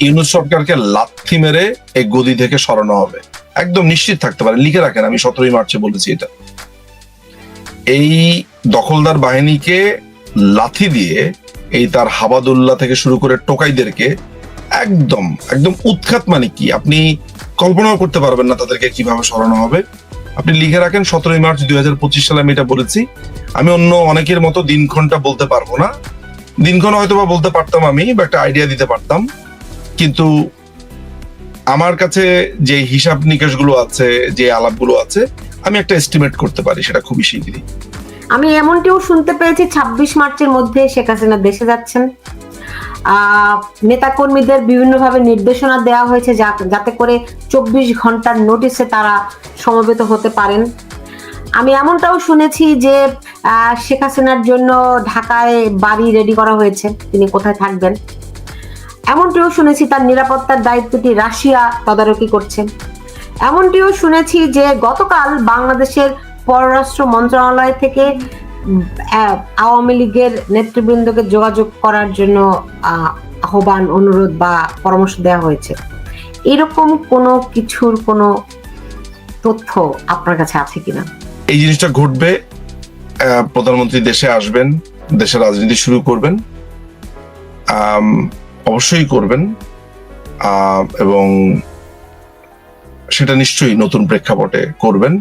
ইউনূস সরকারকে লাথি মেরে এই গদি থেকে সরানো হবে, একদম নিশ্চিত থাকতে পারে। লিখে রাখেন, আমি 17 মার্চে বলেছি এটা। এই দখলদার বাহিনীকে লাথি দিয়ে এই তার হাবাদুল্লাহ থেকে শুরু করে টোকাইদেরকে একদম একদম উৎখাত, মানে কি আপনি কল্পনাও করতে পারবেন না তাদেরকে কিভাবে সরানো হবে। আপনি লিখে রাখেন 17 মার্চ 2025 সালে আমি এটা বলেছি। আমি অন্য অনেকের মতো দিনক্ষণটা বলতে পারবো না, দিনক্ষণ হয়তো বা বলতে পারতাম আমি, বা একটা আইডিয়া দিতে পারতাম, কিন্তু আমার কাছে যে হিসাব নিকাশ গুলো আছে, যে আলাপগুলো আছে, আমি একটা এস্টিমেট করতে পারি সেটা খুবই শিগগিরই। আমি এমনটিও শুনতে পেয়েছি 26 মার্চের মধ্যে শেখ হাসিনা দেশে যাচ্ছেন। নেতাকর্মীদের বিভিন্নভাবে নির্দেশনা দেওয়া হয়েছে যাতে করে 24 ঘন্টার নোটিশে তারা সমবেত হতে পারেন। আমি এমনটাও শুনেছি যে শেখ হাসিনার জন্য ঢাকায় বাড়ি রেডি করা হয়েছে, তিনি কোথায় থাকবেন। এমনটিও শুনেছি তার নিরাপত্তার দায়িত্বটি রাশিয়া তদারকি করছে। এমনটিও শুনেছি যে গতকাল বাংলাদেশের পররাষ্ট্র মন্ত্রণালয় থেকে আওয়ামী লীগের নেতৃবৃন্দকে যোগাযোগ করার জন্য আহ্বান, অনুরোধ বা পরামর্শ দেওয়া হয়েছে। এরকম কোনো কিছুর কোনো তথ্য আপনার কাছে আছে কিনা? এই জিনিসটা ঘটবে, প্রধানমন্ত্রী দেশে আসবেন, দেশের রাজনীতি শুরু করবেন, অবশ্যই করবেন, এবং সেটা নিশ্চয়ই নতুন প্রেক্ষাপটে করবেন।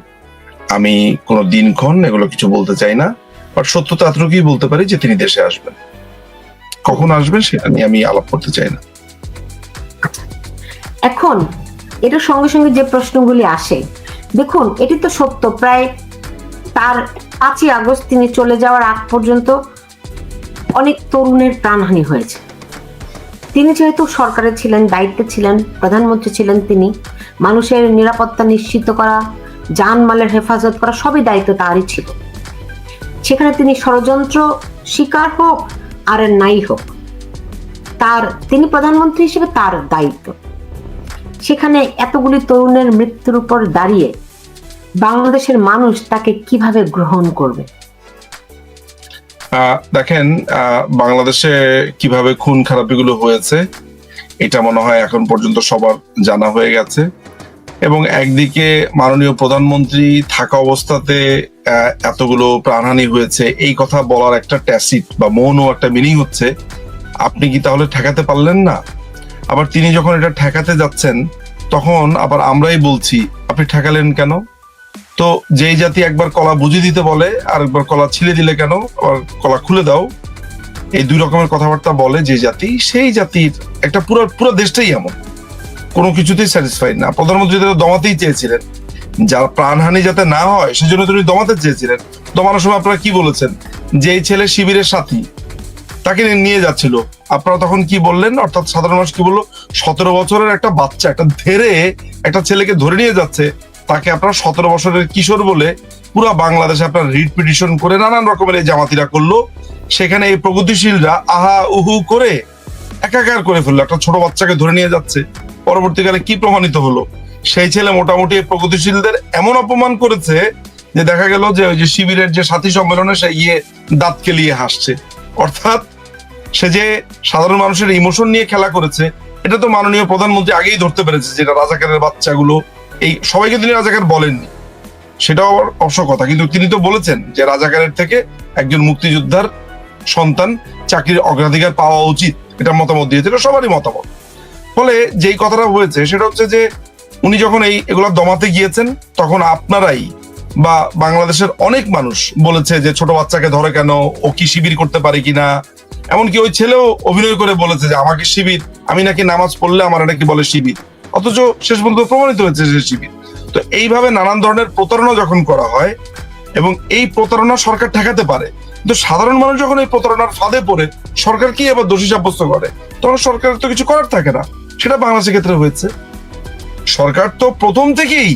আমি কোনো দিনক্ষণ এগুলো কিছু বলতে চাই না, বাট সত্যতা এতটুকুই বলতে পারি যে তিনি দেশে আসবেন। কখন আসবেন সেটা নিয়ে আমি আলাপ করতে চাই না। এখন এটার সঙ্গে সঙ্গে যে প্রশ্নগুলি আসে, দেখুন এটি তো সত্য, প্রায় তার 5ই আগস্ট তিনি চলে যাওয়ার আগ পর্যন্ত অনেক তরুণের প্রাণহানি হয়েছে। তিনি যেহেতু সরকারে ছিলেন, দায়িত্বে ছিলেন, প্রধানমন্ত্রী ছিলেন, তিনি মানুষের নিরাপত্তা নিশ্চিত করা, জানমালের হেফাজত করা সবই দায়িত্ব তারই ছিল। সেখানে তিনি ষড়যন্ত্র শিকার হোক আর নাই হোক, তিনি প্রধানমন্ত্রী হিসেবে তার দায়িত্ব। সেখানে এতগুলি তরুণের মৃত্যুর উপর দাঁড়িয়ে বাংলাদেশের মানুষ তাকে কিভাবে গ্রহণ করবে? দেখেন, বাংলাদেশে কিভাবে খুন খারাপিগুলো হয়েছে এটা মনে হয় এখন পর্যন্ত সবার জানা হয়ে গেছে। এবং একদিকে মাননীয় প্রধানমন্ত্রী থাকা অবস্থাতে এতগুলো প্রাণহানি হয়েছে, এই কথা বলার একটা ট্যাসিট বা মৌন একটা মিনিং হচ্ছে আপনি কি তাহলে ঠেকাতে পারলেন না? আবার তিনি যখন এটা ঠেকাতে যাচ্ছেন তখন আবার আমরাই বলছি আপনি ঠেকালেন কেন? তো যেই জাতি একবার কলা বুঝিয়ে দিতে বলে আর একবার কলা ছিলে দিলে কেন, আবার কলা খুলে দাও, এই দুই রকমের কথাবার্তা বলে যে জাতি, সেই জাতির একটা পুরো দেশটাই এমন, কোনো কিছুতেই স্যাটিসফাইড না। প্রধানমন্ত্রী দমাতেই চেয়েছিলেন, যার প্রাণহানি যাতে না হয় সেজন্য তিনি দমাতে চেয়েছিলেন। দমানোর সময় আপনারা কি বলেছেন? যে এই ছেলে শিবিরের সাথী, তাকে নিয়ে যাচ্ছিল, আপনারা তখন কি বললেন? অর্থাৎ সাধারণ মানুষ কি বললো? 17 বছরের একটা বাচ্চা, একটা ধেরে একটা ছেলেকে ধরে নিয়ে যাচ্ছে, তাকে আপনারা 17 বছরের কিশোর বলে পুরো বাংলাদেশে আপনার রিট পিটিশন করে নানান রকমের এই জামাতিরা করলো। সেখানে এই প্রগতিশীলরা আহা উহু করে একাকার করে ফেললো, একটা ছোট বাচ্চাকে ধরে নিয়ে যাচ্ছে। পরবর্তীকালে কি প্রমাণিত হলো? সেই ছেলে মোটামুটি প্রগতিশীলদের এমন অপমান করেছে যে দেখা গেল যে ওই যে শিবিরের যে সাথী সম্মেলনে সে দাঁত কেলিয়ে হাসছে। অর্থাৎ সে যে সাধারণ মানুষের ইমোশন নিয়ে খেলা করেছে, এটা তো মাননীয় প্রধানমন্ত্রী আগেই ধরতে পেরেছে, যেটা রাজাকারের বাচ্চাগুলো, এই সবাইকে তিনি রাজাকার বলেননি, সেটাও অবশ্য কথা, কিন্তু তিনি তো বলেছেন যে রাজাকারের থেকে একজন মুক্তিযোদ্ধার সন্তান চাকরির অগ্রাধিকার পাওয়া উচিত, এটা মতামত দিয়েছিল, সবারই মতামত। ফলে যেই কথাটা হয়েছে সেটা হচ্ছে যে উনি যখন এগুলা দমাতে গিয়েছেন তখন আপনারাই বা বাংলাদেশের অনেক মানুষ বলেছে যে ছোট বাচ্চাকে ধরে কেন, ও কি শিবির করতে পারে কিনা। এমনকি ওই ছেলেও অভিনয় করে বলেছে যে আমাকে শিবির, আমি নাকি নামাজ পড়লে আমার নাকি বলে শিবির, অথচ শেষ পর্যন্ত প্রমাণিত হয়েছে যে শিবির। তো এইভাবে নানান ধরনের প্রতারণা যখন করা হয়, এবং এই প্রতারণা সরকার ঠেকাতে পারে, কিন্তু সাধারণ মানুষ যখন এই প্রতারণার ফাঁদে পড়ে সরকার কি আবার দোষী সাব্যস্ত করে, তখন সরকারের তো কিছু করার থাকে না। সেটা বাংলাদেশের ক্ষেত্রে হয়েছে। সরকার তো প্রথম থেকেই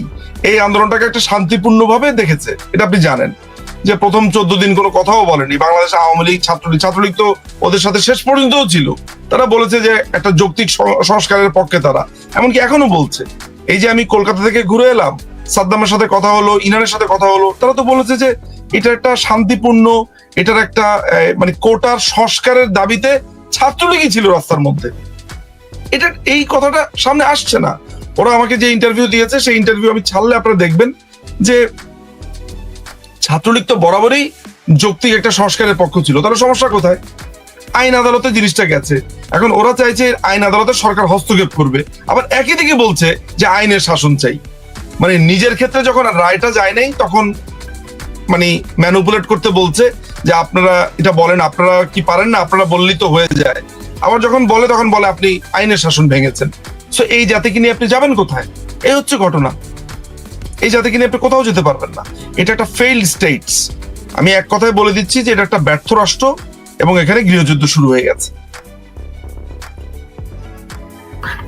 এই আন্দোলনটাকে একটা শান্তিপূর্ণভাবে দেখেছে, এটা আপনি জানেন যে প্রথম 14 দিন কোনো কথাও বলেনি। বাংলাদেশ আওয়ামী লীগ, ছাত্রলীগ তো ওদের সাথে শেষ পর্যন্তও ছিল, তারা বলেছে যে একটা যৌক্তিক সংস্কারের পক্ষে তারা, এমনকি এখনো বলছে। এই যে আমি কলকাতা থেকে ঘুরে এলাম, সাদ্দামের সাথে কথা হলো, ইরানের সাথে কথা হলো, তারা তো বলেছে যে এটা একটা শান্তিপূর্ণ, এটার একটা মানে কোটার সংস্কারের দাবিতে ছাত্রলীগই ছিল রাস্তার মধ্যে। এই কথাটা সামনে আসছে না। ওরা আমাকে যে ইন্টারভিউ দিয়েছে সেই ইন্টারভিউ আমি ছাড়লে আপনারা দেখবেন যে ছাত্রলীগ তো বরাবরই যৌক্তিক একটা সংস্কারের পক্ষ ছিল, তাহলে সমস্যা কোথায়? আইন আদালতে জিনিসটা গেছে, এখন ওরা চাইছে আইন আদালতে সরকার হস্তক্ষেপ করবে, আবার একই দিকে বলছে যে আইনের শাসন চাই। মানে নিজের ক্ষেত্রে যখন রায়টা যায় নাই তখন মানে ম্যানুপুলেট করতে বলছে যে আপনারা এটা বলেন, আপনারা কি পারেন না, আপনারা বললেই তো হয়ে যায়। আবার যখন বলে তখন বলে আপনি আইনের শাসন ভেঙেছেন। সো এই জাতিকে নিয়ে আপনি যাবেন কোথায়? এই হচ্ছে ঘটনা। এই জাতিকে নিয়ে আপনি কোথাও যেতে পারবেন না। এটা একটা ফেইল্ড স্টেটস। আমি এক কথায় বলে দিচ্ছি যে এটা একটা ব্যর্থ রাষ্ট্র এবং এখানে গৃহযুদ্ধ শুরু হয়ে গেছে।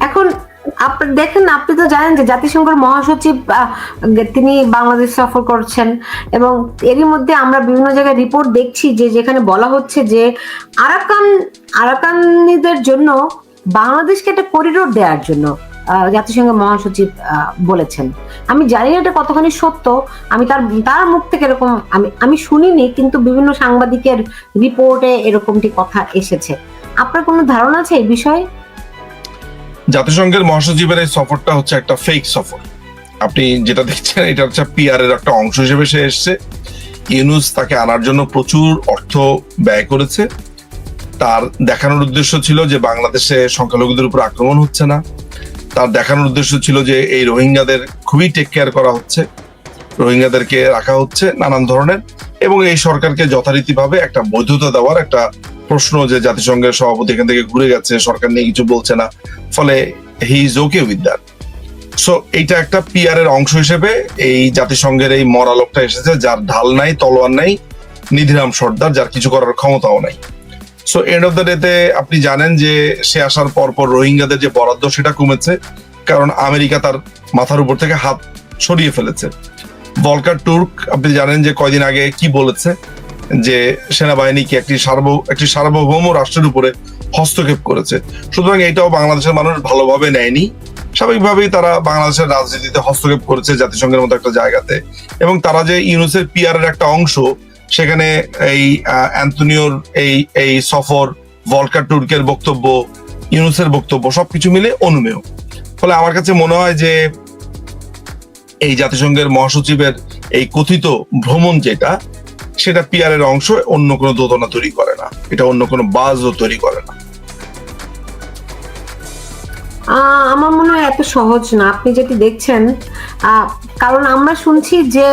এখন আপনি দেখেন, আপনি তো জানেন যে জাতিসংঘের মহাসচিব তিনি বাংলাদেশ সফর করছেন, এবং এরই মধ্যে আমরা বিভিন্ন জায়গায় রিপোর্ট দেখছি যে যেখানে বলা হচ্ছে যে আরাকানিদের জন্য বাংলাদেশকে একটা করিডোর দেওয়ার জন্য জাতিসংঘের মহাসচিব বলেছেন। আমি জানি না এটা কতখানি সত্য, আমি তার মুখ থেকে এরকম আমি শুনিনি, কিন্তু বিভিন্ন সাংবাদিকের রিপোর্টে এরকমটি কথা এসেছে। আপনার কোনো ধারণা আছে এই বিষয়ে? জাতিসংঘের মহাসচিবের এই সফরটা হচ্ছে একটা ফেক সফর। আপনি যেটা দেখছেন এটা হচ্ছে পিআর এর একটা অংশ হিসেবে সে এসছে। ইউনূস তাকে আনার জন্য প্রচুর অর্থ ব্যয় করেছে। তার দেখানোর উদ্দেশ্য ছিল যে বাংলাদেশে সংখ্যালঘুদের উপর আক্রমণ হচ্ছে না। তার দেখানোর উদ্দেশ্য ছিল যে এই রোহিঙ্গাদের খুবই টেক কেয়ার করা হচ্ছে, রোহিঙ্গাদেরকে রাখা হচ্ছে নানান ধরনের, এবং এই সরকারকে যথারীতিভাবে একটা বৈধতা দেওয়ার একটা প্রশ্ন যে জাতিসংঘের সভাপতি এখান থেকে ঘুরে গেছে, সরকার নিয়ে কিছু বলছে না, ফলে he is okay with that. So এইটা একটা পিআর এর অংশ হিসেবে এই জাতিসংঘের এই মরা লোকটা এসেছে, যার ঢাল নাই, তলোয়ার নাই, নিধিরাম সর্দার, যার কিছু করার ক্ষমতাও নাই। সো এন্ড অফ দ্য ডেতে আপনি জানেন যে সে আসার পর রোহিঙ্গাদের যে বরাদ্দ সেটা কমেছে, কারণ আমেরিকা তার মাথার উপর থেকে হাত সরিয়ে ফেলেছে। ভলকার তুর্ক আপনি জানেন যে কয়দিন আগে কি বলেছে, যে সেনাবাহিনীকে একটি সার্বভৌম রাষ্ট্রের উপরে হস্তক্ষেপ করেছে। সুতরাং এটাও বাংলাদেশের মানুষ ভালোভাবে নেয়নি। স্বাভাবিকভাবেই তারা বাংলাদেশের রাজনীতিতে হস্তক্ষেপ করেছে জাতিসংঘের মতো একটা জায়গাতে, এবং তারা যে ইউনূসের পিআর এর একটা অংশ, সেখানে এই অ্যান্তনিওর এই সফর, ভলকার তুর্কের বক্তব্য, ইউনূসের বক্তব্য সবকিছু মিলে অনুমেয়। ফলে আমার কাছে মনে হয় যে এই জাতিসংঘের মহাসচিবের এই কথিত ভ্রমণ যেটা, সেটা পিআর এর অংশ, অন্য কোনো দোদনা তৈরি করে না, এটা অন্য কোনো বাজও তৈরি করে না। আমার মনে হয় এত সহজ না আপনি যেটি দেখছেন, কারণ আমরা শুনছি যে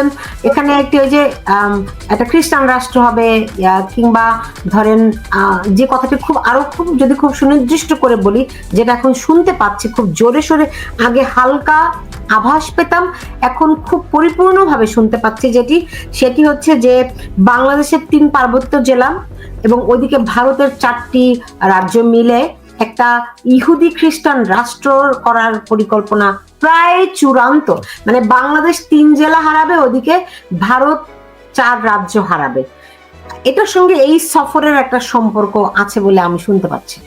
এখানে একটি ওই যে একটা খ্রিস্টান রাষ্ট্র হবে, কিংবা ধরেন যে কথাটি খুব সুনির্দিষ্ট করে বলি, যেটা এখন শুনতে পাচ্ছি খুব জোরে সোরে, আগে হালকা আভাস পেতাম, এখন খুব পরিপূর্ণভাবে শুনতে পাচ্ছি সেটি হচ্ছে যে বাংলাদেশের 3 পার্বত্য জেলা এবং ওইদিকে ভারতের 4টি রাজ্য মিলে একটা ইহুদি খ্রিস্টান রাষ্ট্র করার পরিকল্পনা প্রায় চূড়ান্ত। মানে বাংলাদেশ 3 জেলা হারাবে, ওদিকে ভারত 4 রাজ্য হারাবে। এটার সঙ্গে এই সফরের একটা সম্পর্ক আছে বলে আমি শুনতে পাচ্ছি।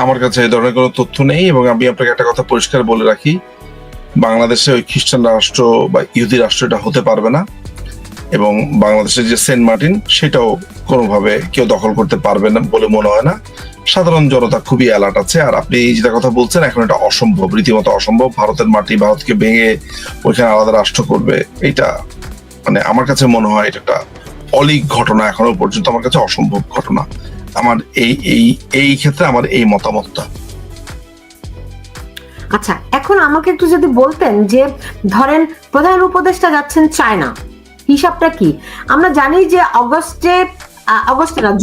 আমার কাছে এই ধরনের কোনো তথ্য নেই, এবং আমি আপনাকে একটা কথা পরিষ্কার বলে রাখি, বাংলাদেশে ওই খ্রিস্টান রাষ্ট্র বা ইহুদি রাষ্ট্র এটা হতে পারবে না, এবং বাংলাদেশের যে সেন্ট মার্টিন সেটাও কোনোভাবে কেউ দখল করতে পারবে না বলে মনে হয় না। সাধারণ জনতা খুবই অ্যালার্ট আছে। আর আপনি যেটা কথা বলছেন এখন এটা অসম্ভব, রীতিমতো অসম্ভব। ভারতের মাটি ভারতকে ভেঙে ওইখানে আলাদা রাষ্ট্র করবে, এটা মানে আমার কাছে মনে হয় এটা একটা অলীক ঘটনা, এখনো পর্যন্ত আমার কাছে অসম্ভব ঘটনা। আমার এই ক্ষেত্রে আমার এই মতামতটা। আচ্ছা, এখন আমাকে একটু যদি বলতেন যে ধরেন প্রধান উপদেষ্টা যাচ্ছেন চায়না, হিসাবটা কি? আমরা জানি যে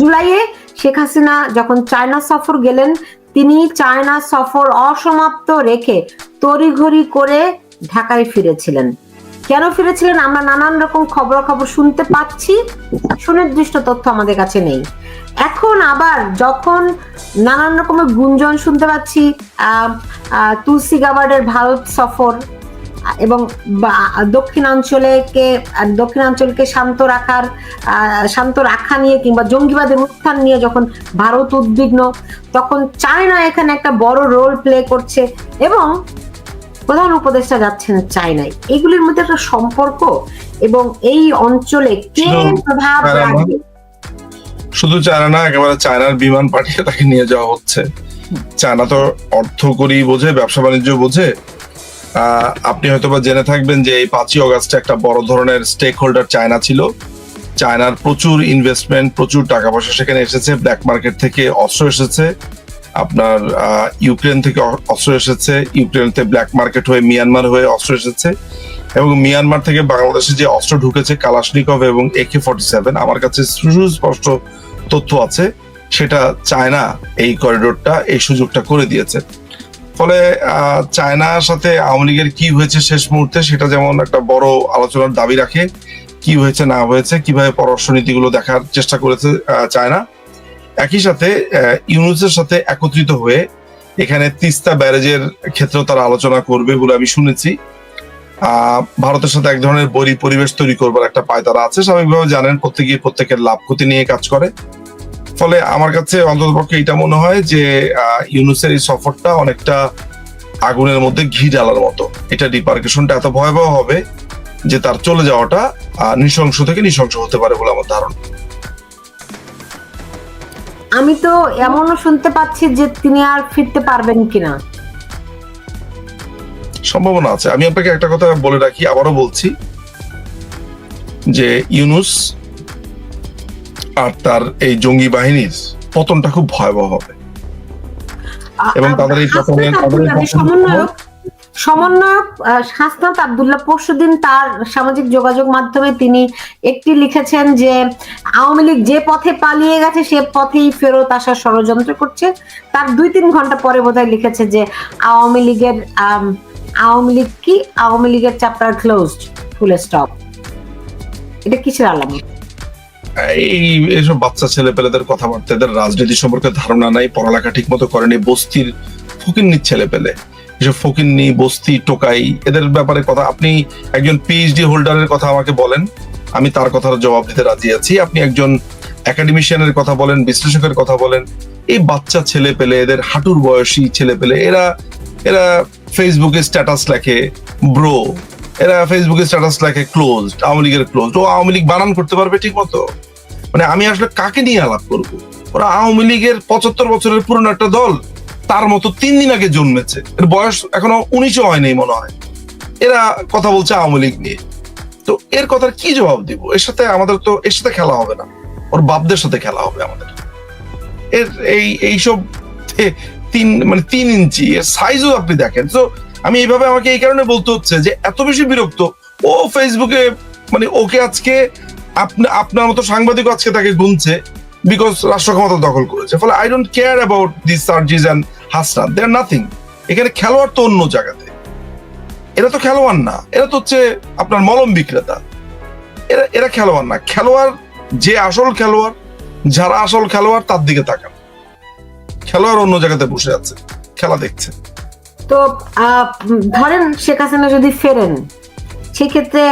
জুলাইয়ে শেখ হাসিনা যখন চায়না সফর গেলেন, তিনি চায়না সফর অসমাপ্ত রেখে তড়িঘড়ি করে ঢাকায় ফিরেছিলেন। কেন ফিরেছিলেন আমরা নানান রকম খবরাখবর শুনতে পাচ্ছি, সুনির্দিষ্ট তথ্য আমাদের কাছে নেই। এখন আবার যখন নানান রকমের গুঞ্জন শুনতে পাচ্ছি, তুলসী গাবার্ডের ভারত সফর এবং দক্ষিণাঞ্চলকে শান্ত রাখা নিয়ে কিংবা জঙ্গিবাদের উত্থান নিয়ে যখন ভারত উদ্বিগ্ন, তখন চায়না এখানে একটা বড় রোল প্লে করছে এবং প্রধান উপদেষ্টা যাচ্ছেন চায়নায়। এগুলির মধ্যে একটা সম্পর্ক এবং এই অঞ্চলে কে প্রভাব রাখবে? শুধু চায়না না, একেবারে চায়নার বিমান পাঠিয়ে তাকে নিয়ে যাওয়া হচ্ছে। চায়না তো অর্থ করি বোঝে, ব্যবসা বাণিজ্য বোঝে। আপনি হয়তোবা জেনে থাকবেন যে এই 5ই অগাস্টে একটা বড় ধরনের স্টেক হোল্ডার চায়না ছিল। চায়নার প্রচুর ইনভেস্টমেন্ট, প্রচুর টাকা পয়সা সেখানে এসেছে, ব্ল্যাক মার্কেট থেকে অস্ত্র এসেছে, আপনার ইউক্রেন থেকে অস্ত্র এসেছে, ইউক্রেন থেকে ব্ল্যাক মার্কেট হয়ে মিয়ানমার হয়ে অস্ত্র এসেছে, এবং মিয়ানমার থেকে বাংলাদেশে যে অস্ত্র ঢুকেছে কালাশনিকভ এবং AK-47, আমার কাছে সুস্পষ্ট তথ্য আছে, সেটা চায়না এই করিডোরটা, এই সুযোগটা করে দিয়েছে। ফলে চায়নার সাথে আওয়ামী লীগের কি হয়েছে শেষ মুহূর্তে সেটা যেমন একটা বড় আলোচনার দাবি রাখে, কি হয়েছে না হয়েছে, কিভাবে পররাষ্ট্র নীতিগুলো দেখার চেষ্টা করেছে চায়না। একই সাথে ইউনুসের সাথে একত্রিত হয়ে এখানে তিস্তা ব্যারেজের ক্ষেত্রেও তারা আলোচনা করবে বলে আমি শুনেছি। ভারতের সাথে এক ধরনের বৈরী পরিবেশ তৈরি করবার একটা পায়তারা আছে। স্বাভাবিকভাবে জানেন প্রত্যেকের লাভ ক্ষতি নিয়ে কাজ করে। ফলে আমার কাছে অন্ততপক্ষে এটা মনে হয় যে ইউনুসের এই সফরটা অনেকটা আগুনের মধ্যে ঘি ঢালার মতো। এটা রিপারকেশনটা এত ভয়াবহ হবে যে তার চলে যাওয়াটা নৃশংস থেকে নৃশংস হতে পারে বলে আমার ধারণা। আমি তো এমনও শুনতে পাচ্ছি যে তিনি আর ফিরতে পারবেন কিনা। সম্ভাবনা আছে। আমি আপনাকে একটা কথা বলে রাখি, আবারও বলছি যে ইউনুস আর তার এই জঙ্গি বাহিনীর পতনটা খুব ভয়াবহ হবে, এবং তাদের এই সমন্বয়ক হাসনাত আব্দুল্লাহ পরশুদিন তার সামাজিক যোগাযোগ মাধ্যমে তিনি একটি লিখেছেন যে আওয়ামী লীগ যে পথে পালিয়ে গেছে সে পথেই ফেরত আসার ষড়যন্ত্র করছে। তার 2-3 ঘন্টা পরে বোধহয় লিখেছে যে আওয়ামী লীগের চ্যাপ্টার ক্লোজড, ফুল স্টপ। এটা কিসের আলামত? এইসব বাচ্চা ছেলে পেলেদের কথাবার্তা, এদের রাজনীতি সম্পর্কে ধারণা নাই, পড়ালেখা ঠিক মতো করেনি, বস্তির ফকিন্নির ছেলে পেলে, এসব ফকিন্নি বস্তি টোকাই, এদের ব্যাপারে কথা। আপনি একজন PhD হোল্ডারের কথা আমাকে বলেন, আমি তার কথার জবাব দিতে রাজি আছি। আপনি একজন একাডেমিশিয়ানের কথা বলেন, বিশ্লেষকের কথা বলেন, এই বাচ্চা ছেলে পেলে, এদের হাঁটুর বয়সী ছেলে পেলে, এরা ফেসবুকে স্ট্যাটাস লেখে ব্রো, এরা ফেসবুকে স্ট্যাটাস লেখে ক্লোজড, আওয়ামী লীগের ক্লোজড। ও আওয়ামী লীগ বানান করতে পারবে ঠিক মতো? মানে আমি আসলে কাকে নিয়ে আলাপ করবো? ওরা আওয়ামী লীগের 75 বছরের পুরনো একটা দল, তার মতো 3 দিন আগে জন্মেছে, এর বয়স এখনো 19ও হয়নি মনে হয়, এরা কথা বলছে আওয়ামী লীগ নিয়ে। তো এর কথার কি জবাব দিব? এর সাথে খেলা হবে না, ওর বাপদের সাথে খেলা হবে আমাদের। এর এইসব 3 ইঞ্চি এর সাইজও আপনি দেখেন। তো আমি এইভাবে আমাকে এই কারণে বলতে হচ্ছে যে এত বেশি বিরক্ত ও ফেসবুকে, মানে ওকে আজকে আপনার মতো সাংবাদিক আজকে তাকে গুনছে বিকজ রাষ্ট্র ক্ষমতা দখল করেছে। ফলে I don't care about this Sarjis and Hasnat, they are nothing. এখানে খেলোয়াড় তো অন্য জায়গাতে, এরা তো খেলোয়াড় না, এরা তো হচ্ছে আপনার মলম বিক্রেতা। এরা খেলোয়াড় না। খেলোয়াড় যে আসল খেলোয়াড়, যারা আসল খেলোয়াড় তার দিকে তাকান। খেলোয়াড় অন্য জায়গাতে বসে আছে, খেলা দেখছে। তো ধরেন শেখ হাসিনা যদি ফেরেন, সেক্ষেত্রে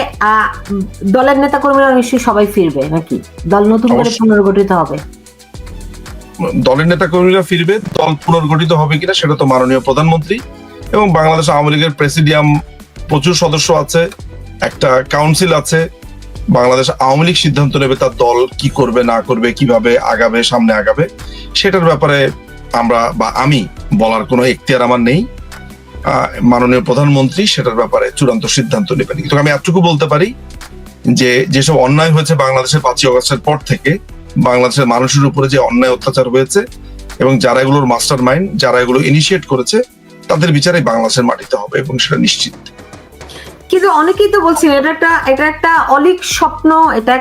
দলের নেতা কর্মীরা নিশ্চয়ই সবাই ফিরবে নাকি? দল নতুন করে পুনর্গঠিত হবে? দলের নেতা কর্মীরা ফিরবে, দল পুনর্গঠিত হবে কিনা সেটা তো মাননীয় প্রধানমন্ত্রী এবং বাংলাদেশ আওয়ামী লীগের প্রেসিডিয়াম, প্রচুর সদস্য আছে, একটা কাউন্সিল আছে। বাংলাদেশ আওয়ামী লীগ সিদ্ধান্ত নেবে তার দল কি করবে না করবে, কিভাবে আগাবে, সামনে আগাবে। সেটার ব্যাপারে আমি বলার কোনো এখতিয়ার আমার নেই। মাননীয় প্রধানমন্ত্রী সেটার ব্যাপারে চূড়ান্ত সিদ্ধান্ত নেবেন। কিন্তু আমি এতটুকু বলতে পারি যে যেসব অন্যায় হয়েছে বাংলাদেশের 5ই অগাস্টের পর থেকে, বাংলাদেশের মানুষের উপরে যে অন্যায় অত্যাচার হয়েছে এবং যারা এগুলোর মাস্টার মাইন্ড, যারা এগুলো ইনিশিয়েট করেছে, তাদের বিচারে বাংলাদেশের মাটিতে হবে এবং সেটা নিশ্চিত। কিন্তু অনেকেই তো বলছেন এটা একটা অলীক স্বপ্ন, এটা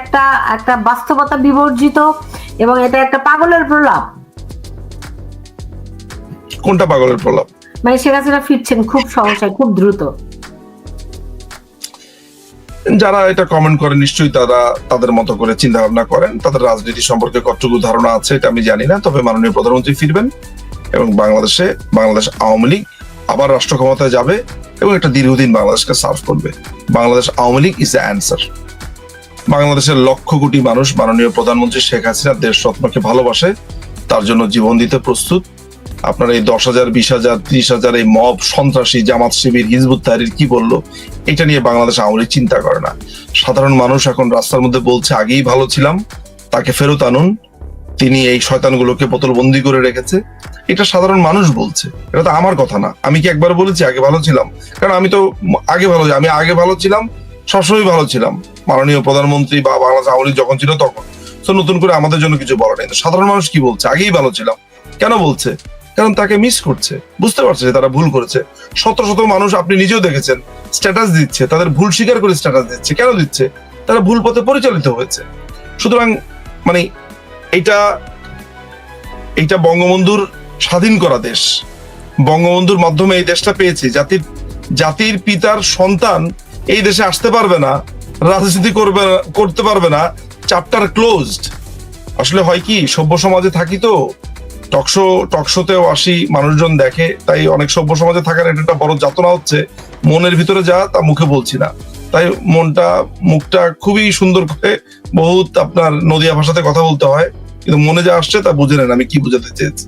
একটা বাস্তবতা বিবর্জিত এবং এটা একটা পাগলের প্রলাপ। কোনটা পাগলের প্রলাপ? মানে শেখ হাসিনা ফিরছেন খুব সহসায়, খুব দ্রুত। যারা এটা কমেন্ট করে নিশ্চয়ই তারা তাদের মতো করে চিন্তা ভাবনা করেন, তাদের রাজনীতি সম্পর্কে কতটুকু ধারণা আছে এটা আমি জানি না। তবে মাননীয় প্রধানমন্ত্রী ফিরবেন এবং বাংলাদেশ আওয়ামী লীগ আবার রাষ্ট্র ক্ষমতায় যাবে এবং একটা দীর্ঘদিন বাংলাদেশকে সার্ভ করবে। Bangladesh Awami League is the answer. বাংলাদেশের লক্ষ কোটি মানুষ মাননীয় প্রধানমন্ত্রী শেখ হাসিনা দেশ রত্নকে ভালোবাসে, তার জন্য জীবন দিতে প্রস্তুত। আপনার এই 10,000, 20,000, 30,000 এই মব সন্ত্রাসী জামাত শিবির হিজবুত তাহরির কি বললো, এটা নিয়ে বাংলাদেশ আওয়ামী লীগ চিন্তা করে না। সাধারণ মানুষ এখন রাস্তার মধ্যে বলছে আগেই ভালো ছিলাম, তাকে ফেরত আনুন। তিনি এই শয়তানগুলোকে বোতলবন্দি করে রেখেছে। এটা সাধারণ মানুষ বলছে, এটা তো আমার কথা না। আমি কি একবার বলেছি আগে ভালো ছিলাম? কারণ আমি তো আগে ভালো ছিলাম, সবসময় ভালো ছিলাম। মাননীয় প্রধানমন্ত্রী বা বাংলাদেশ আওয়ামী লীগ যখন ছিল তখন, তো নতুন করে আমাদের জন্য কিছু বলা নেই। সাধারণ মানুষ কি বলছে? আগেই ভালো ছিলাম কেন বলছে? কারণ তাকে মিস করছে, বুঝতে পারছে যে তারা ভুল করেছে। শত শত মানুষ, আপনি নিজেও দেখেছেন, স্ট্যাটাস দিচ্ছে, তাদের ভুল স্বীকার করে স্ট্যাটাস দিচ্ছে। কেন দিচ্ছে? তারা ভুল পথে পরিচালিত হয়েছে। সুতরাং মানে এইটা বঙ্গবন্ধুর স্বাধীন করা দেশ, বঙ্গবন্ধুর মাধ্যমে এই দেশটা পেয়েছি। জাতির পিতার সন্তান এই দেশে আসতে পারবে না, রাজনীতি করতে পারবে না, চ্যাপ্টার ক্লোজড। আসলে হয় কি, সভ্য সমাজে থাকি তো, টকশোতেও আসি, মানুষজন দেখে, তাই অনেক সভ্য সমাজে থাকার এটা একটা বড় যাতনা হচ্ছে। মনের ভিতরে যা তা মুখে বলছি না, তাই মুখটা খুবই সুন্দর করে বহুত আপনার নদিয়া ভাষাতে কথা বলতে হয়, কিন্তু মনে যা আসছে তা বুঝে নেন আমি কি বোঝাতে চেয়েছি।